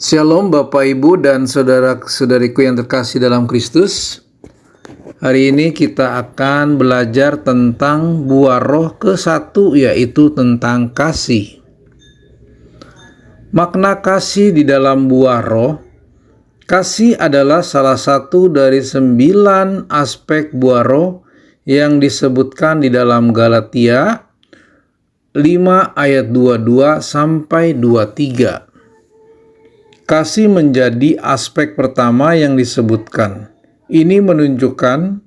Shalom Bapak Ibu dan saudara-saudariku yang terkasih dalam Kristus. Hari ini kita akan belajar tentang buah roh ke-1, yaitu tentang kasih. Makna kasih di dalam buah roh. Kasih adalah salah satu dari 9 aspek buah roh yang disebutkan di dalam Galatia 5 ayat 22 sampai 23. Kasih menjadi aspek pertama yang disebutkan. Ini menunjukkan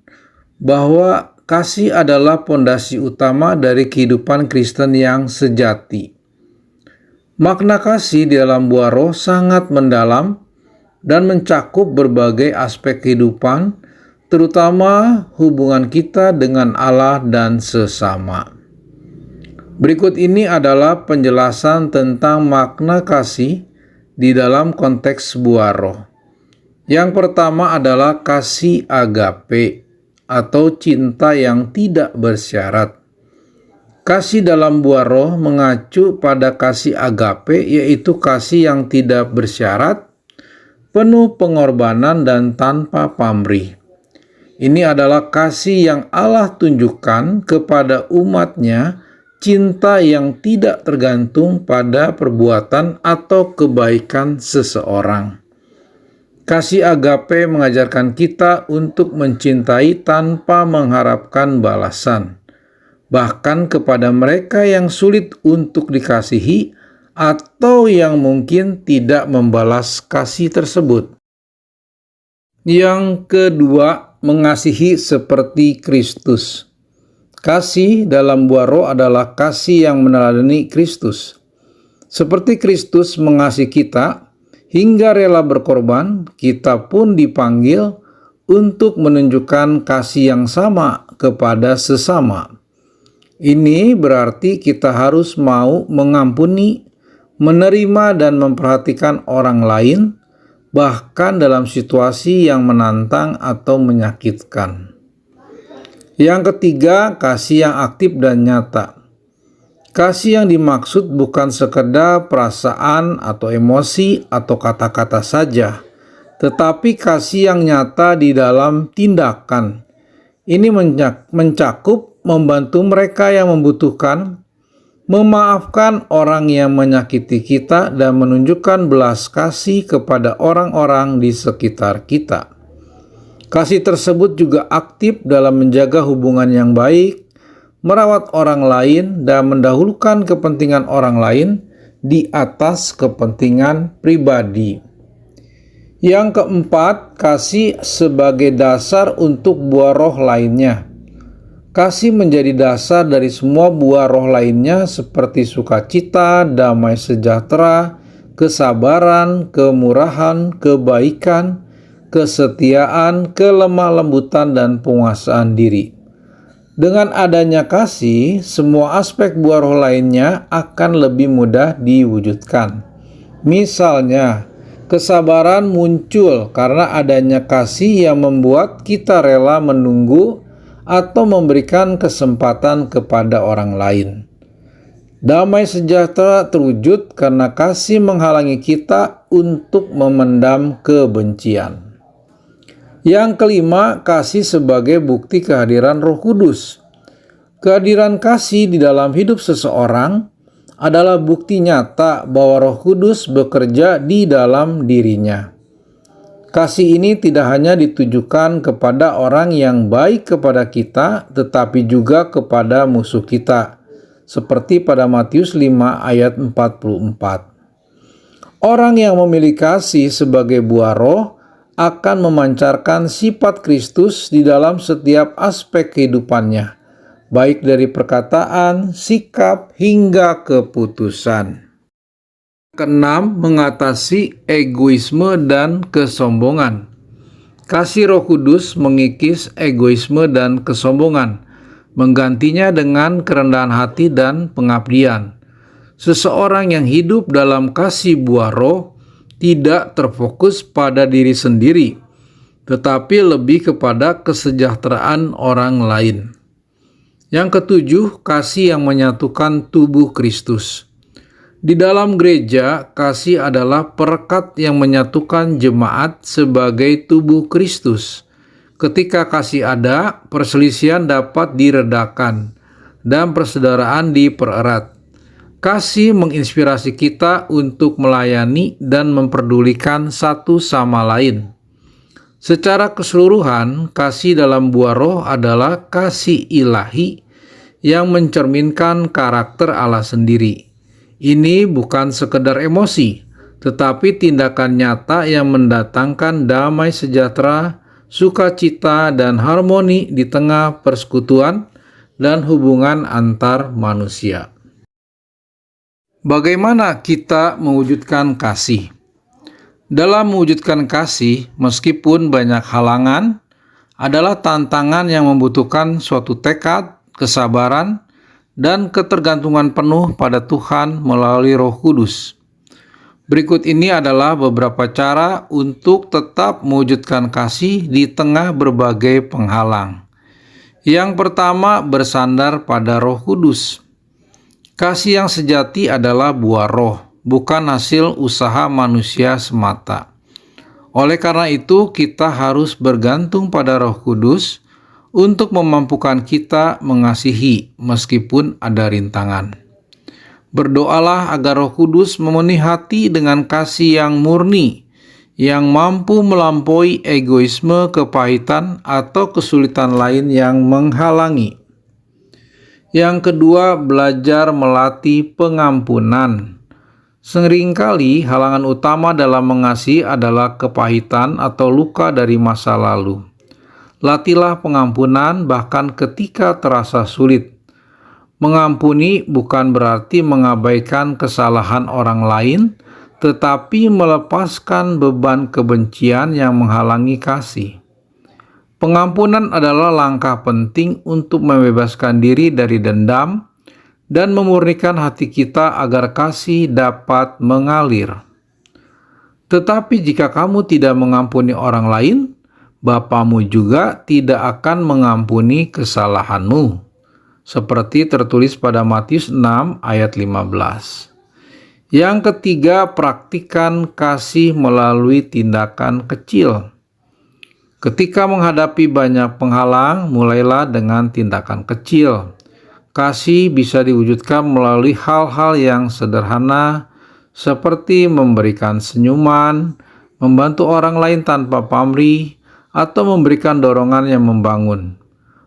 bahwa kasih adalah pondasi utama dari kehidupan Kristen yang sejati. Makna kasih di dalam buah roh sangat mendalam dan mencakup berbagai aspek kehidupan, terutama hubungan kita dengan Allah dan sesama. Berikut ini adalah penjelasan tentang makna kasih di dalam konteks buah roh. Yang pertama adalah kasih agape atau cinta yang tidak bersyarat. Kasih dalam buah roh mengacu pada kasih agape, yaitu kasih yang tidak bersyarat, penuh pengorbanan dan tanpa pamrih. Ini adalah kasih yang Allah tunjukkan kepada umat-Nya, cinta yang tidak tergantung pada perbuatan atau kebaikan seseorang. Kasih agape mengajarkan kita untuk mencintai tanpa mengharapkan balasan, bahkan kepada mereka yang sulit untuk dikasihi atau yang mungkin tidak membalas kasih tersebut. Yang kedua, mengasihi seperti Kristus. Kasih dalam buah roh adalah kasih yang meneladani Kristus. Seperti Kristus mengasihi kita hingga rela berkorban, kita pun dipanggil untuk menunjukkan kasih yang sama kepada sesama. Ini berarti kita harus mau mengampuni, menerima dan memperhatikan orang lain, bahkan dalam situasi yang menantang atau menyakitkan. Yang ketiga, kasih yang aktif dan nyata. Kasih yang dimaksud bukan sekedar perasaan atau emosi atau kata-kata saja, tetapi kasih yang nyata di dalam tindakan. Ini mencakup membantu mereka yang membutuhkan, memaafkan orang yang menyakiti kita, dan menunjukkan belas kasih kepada orang-orang di sekitar kita. Kasih tersebut juga aktif dalam menjaga hubungan yang baik, merawat orang lain, dan mendahulukan kepentingan orang lain di atas kepentingan pribadi. Yang keempat, kasih sebagai dasar untuk buah roh lainnya. Kasih menjadi dasar dari semua buah roh lainnya seperti sukacita, damai sejahtera, kesabaran, kemurahan, kebaikan, kesetiaan, kelemah lembutan, dan penguasaan diri. Dengan adanya kasih, semua aspek buah roh lainnya akan lebih mudah diwujudkan. Misalnya, kesabaran muncul karena adanya kasih yang membuat kita rela menunggu atau memberikan kesempatan kepada orang lain. Damai sejahtera terwujud karena kasih menghalangi kita untuk memendam kebencian. Yang kelima, kasih sebagai bukti kehadiran Roh Kudus. Kehadiran kasih di dalam hidup seseorang adalah bukti nyata bahwa Roh Kudus bekerja di dalam dirinya. Kasih ini tidak hanya ditujukan kepada orang yang baik kepada kita, tetapi juga kepada musuh kita, seperti pada Matius 5 ayat 44. Orang yang memiliki kasih sebagai buah roh akan memancarkan sifat Kristus di dalam setiap aspek kehidupannya, baik dari perkataan, sikap, hingga keputusan. Keenam, mengatasi egoisme dan kesombongan. Kasih Roh Kudus mengikis egoisme dan kesombongan, menggantinya dengan kerendahan hati dan pengabdian. Seseorang yang hidup dalam kasih buah roh tidak terfokus pada diri sendiri, tetapi lebih kepada kesejahteraan orang lain. Yang ketujuh, kasih yang menyatukan tubuh Kristus. Di dalam gereja, kasih adalah perekat yang menyatukan jemaat sebagai tubuh Kristus. Ketika kasih ada, perselisihan dapat diredakan dan persaudaraan dipererat. Kasih menginspirasi kita untuk melayani dan memperdulikan satu sama lain. Secara keseluruhan, kasih dalam buah roh adalah kasih ilahi yang mencerminkan karakter Allah sendiri. Ini bukan sekedar emosi, tetapi tindakan nyata yang mendatangkan damai sejahtera, sukacita, dan harmoni di tengah persekutuan dan hubungan antar manusia. Bagaimana kita mewujudkan kasih? Dalam mewujudkan kasih, meskipun banyak halangan, adalah tantangan yang membutuhkan suatu tekad, kesabaran, dan ketergantungan penuh pada Tuhan melalui Roh Kudus. Berikut ini adalah beberapa cara untuk tetap mewujudkan kasih di tengah berbagai penghalang. Yang pertama, bersandar pada Roh Kudus. Kasih yang sejati adalah buah roh, bukan hasil usaha manusia semata. Oleh karena itu, kita harus bergantung pada Roh Kudus untuk memampukan kita mengasihi meskipun ada rintangan. Berdoalah agar Roh Kudus memenuhi hati dengan kasih yang murni, yang mampu melampaui egoisme, kepahitan, atau kesulitan lain yang menghalangi. Yang kedua, belajar melatih pengampunan. Seringkali halangan utama dalam mengasihi adalah kepahitan atau luka dari masa lalu. Latihlah pengampunan bahkan ketika terasa sulit. Mengampuni bukan berarti mengabaikan kesalahan orang lain, tetapi melepaskan beban kebencian yang menghalangi kasih. Pengampunan adalah langkah penting untuk membebaskan diri dari dendam dan memurnikan hati kita agar kasih dapat mengalir. Tetapi jika kamu tidak mengampuni orang lain, Bapamu juga tidak akan mengampuni kesalahanmu. Seperti tertulis pada Matius 6 ayat 15. Yang ketiga, praktikkan kasih melalui tindakan kecil. Ketika menghadapi banyak penghalang, mulailah dengan tindakan kecil. Kasih bisa diwujudkan melalui hal-hal yang sederhana, seperti memberikan senyuman, membantu orang lain tanpa pamrih, atau memberikan dorongan yang membangun.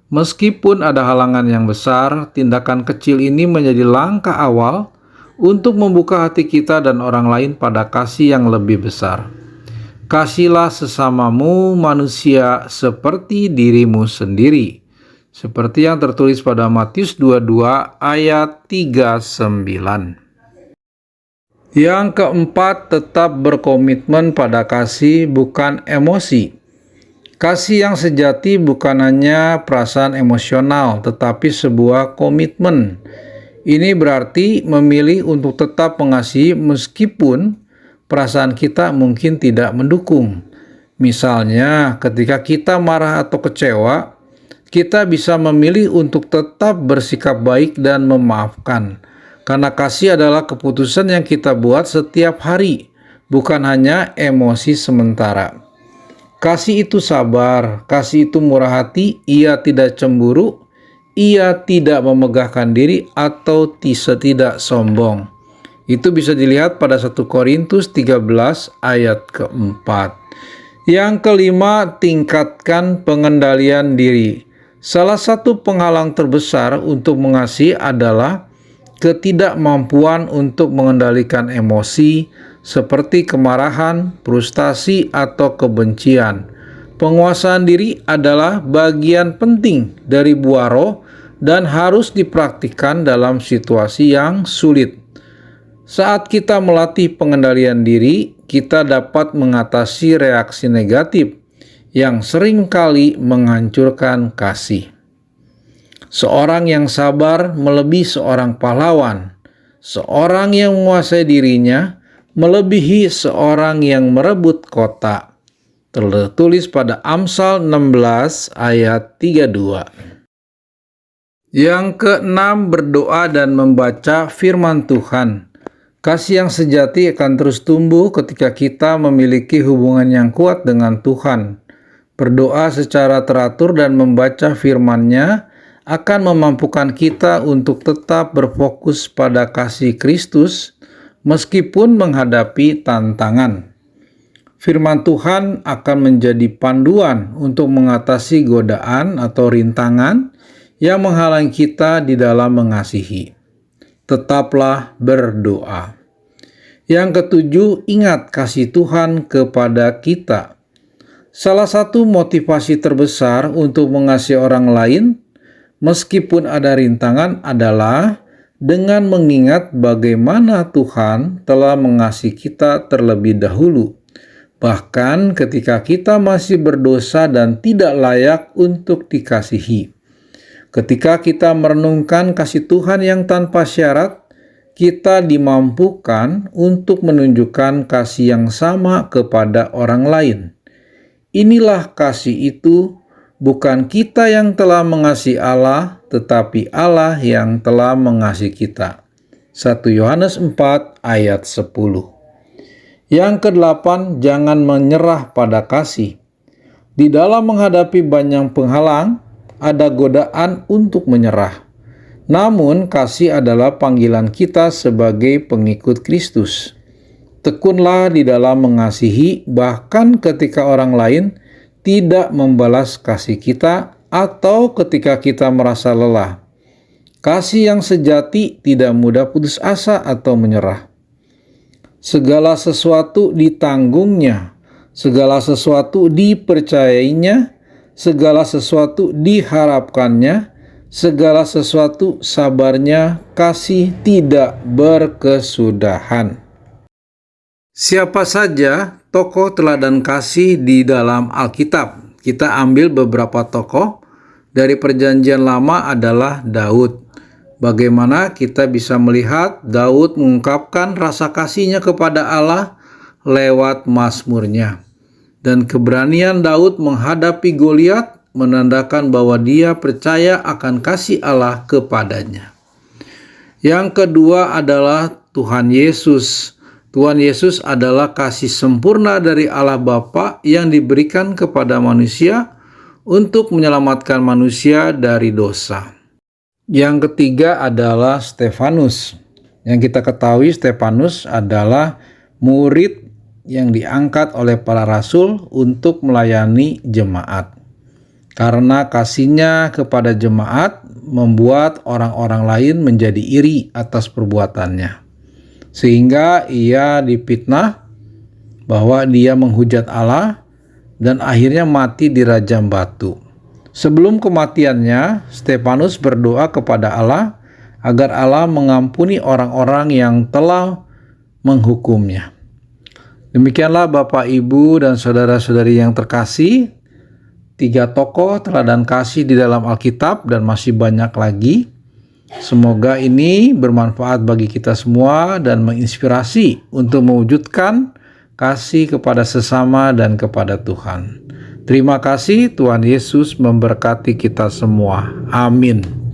Meskipun ada halangan yang besar, tindakan kecil ini menjadi langkah awal untuk membuka hati kita dan orang lain pada kasih yang lebih besar. Kasihilah sesamamu manusia seperti dirimu sendiri, seperti yang tertulis pada Matius 22 ayat 39. Yang keempat, tetap berkomitmen pada kasih, bukan emosi. Kasih yang sejati bukan hanya perasaan emosional, tetapi sebuah komitmen. Ini berarti memilih untuk tetap mengasihi meskipun perasaan kita mungkin tidak mendukung. Misalnya, ketika kita marah atau kecewa, kita bisa memilih untuk tetap bersikap baik dan memaafkan. Karena kasih adalah keputusan yang kita buat setiap hari, bukan hanya emosi sementara. Kasih itu sabar, kasih itu murah hati, ia tidak cemburu, ia tidak memegahkan diri atau tidak sombong. Itu bisa dilihat pada 1 Korintus 13 ayat keempat. Yang kelima, tingkatkan pengendalian diri. Salah satu penghalang terbesar untuk mengasihi adalah ketidakmampuan untuk mengendalikan emosi seperti kemarahan, frustasi, atau kebencian. Penguasaan diri adalah bagian penting dari buah roh dan harus dipraktikkan dalam situasi yang sulit. Saat kita melatih pengendalian diri, kita dapat mengatasi reaksi negatif yang seringkali menghancurkan kasih. Seorang yang sabar melebihi seorang pahlawan. Seorang yang menguasai dirinya melebihi seorang yang merebut kota. Tertulis pada Amsal 16 ayat 32. Yang keenam, berdoa dan membaca firman Tuhan. Kasih yang sejati akan terus tumbuh ketika kita memiliki hubungan yang kuat dengan Tuhan. Berdoa secara teratur dan membaca firman-Nya akan memampukan kita untuk tetap berfokus pada kasih Kristus meskipun menghadapi tantangan. Firman Tuhan akan menjadi panduan untuk mengatasi godaan atau rintangan yang menghalangi kita di dalam mengasihi. Tetaplah berdoa. Yang ketujuh, ingat kasih Tuhan kepada kita. Salah satu motivasi terbesar untuk mengasihi orang lain, meskipun ada rintangan, adalah dengan mengingat bagaimana Tuhan telah mengasihi kita terlebih dahulu. Bahkan ketika kita masih berdosa dan tidak layak untuk dikasihi. Ketika kita merenungkan kasih Tuhan yang tanpa syarat, kita dimampukan untuk menunjukkan kasih yang sama kepada orang lain. Inilah kasih itu, bukan kita yang telah mengasihi Allah, tetapi Allah yang telah mengasihi kita. 1 Yohanes 4 ayat 10. Yang kedelapan, jangan menyerah pada kasih. Di dalam menghadapi banyak penghalang, ada godaan untuk menyerah. Namun, kasih adalah panggilan kita sebagai pengikut Kristus. Tekunlah di dalam mengasihi, bahkan ketika orang lain tidak membalas kasih kita atau ketika kita merasa lelah. Kasih yang sejati tidak mudah putus asa atau menyerah. Segala sesuatu ditanggungnya, segala sesuatu dipercayainya, segala sesuatu diharapkannya, segala sesuatu sabarnya, kasih tidak berkesudahan. Siapa saja tokoh teladan kasih di dalam Alkitab? Kita ambil beberapa tokoh. Dari Perjanjian Lama adalah Daud. Bagaimana kita bisa melihat Daud mengungkapkan rasa kasihnya kepada Allah lewat mazmurnya. Dan keberanian Daud menghadapi Goliat menandakan bahwa dia percaya akan kasih Allah kepadanya. Yang kedua adalah Tuhan Yesus. Tuhan Yesus adalah kasih sempurna dari Allah Bapa yang diberikan kepada manusia untuk menyelamatkan manusia dari dosa. Yang ketiga adalah Stefanus. Yang kita ketahui Stefanus adalah murid yang diangkat oleh para rasul untuk melayani jemaat. Karena kasihnya kepada jemaat membuat orang-orang lain menjadi iri atas perbuatannya. Sehingga ia difitnah bahwa dia menghujat Allah dan akhirnya mati di rajam batu. Sebelum kematiannya, Stefanus berdoa kepada Allah agar Allah mengampuni orang-orang yang telah menghukumnya. Demikianlah Bapak, Ibu, dan saudara-saudari yang terkasih, 3 tokoh teladan kasih di dalam Alkitab dan masih banyak lagi. Semoga ini bermanfaat bagi kita semua dan menginspirasi untuk mewujudkan kasih kepada sesama dan kepada Tuhan. Terima kasih, Tuhan Yesus memberkati kita semua. Amin.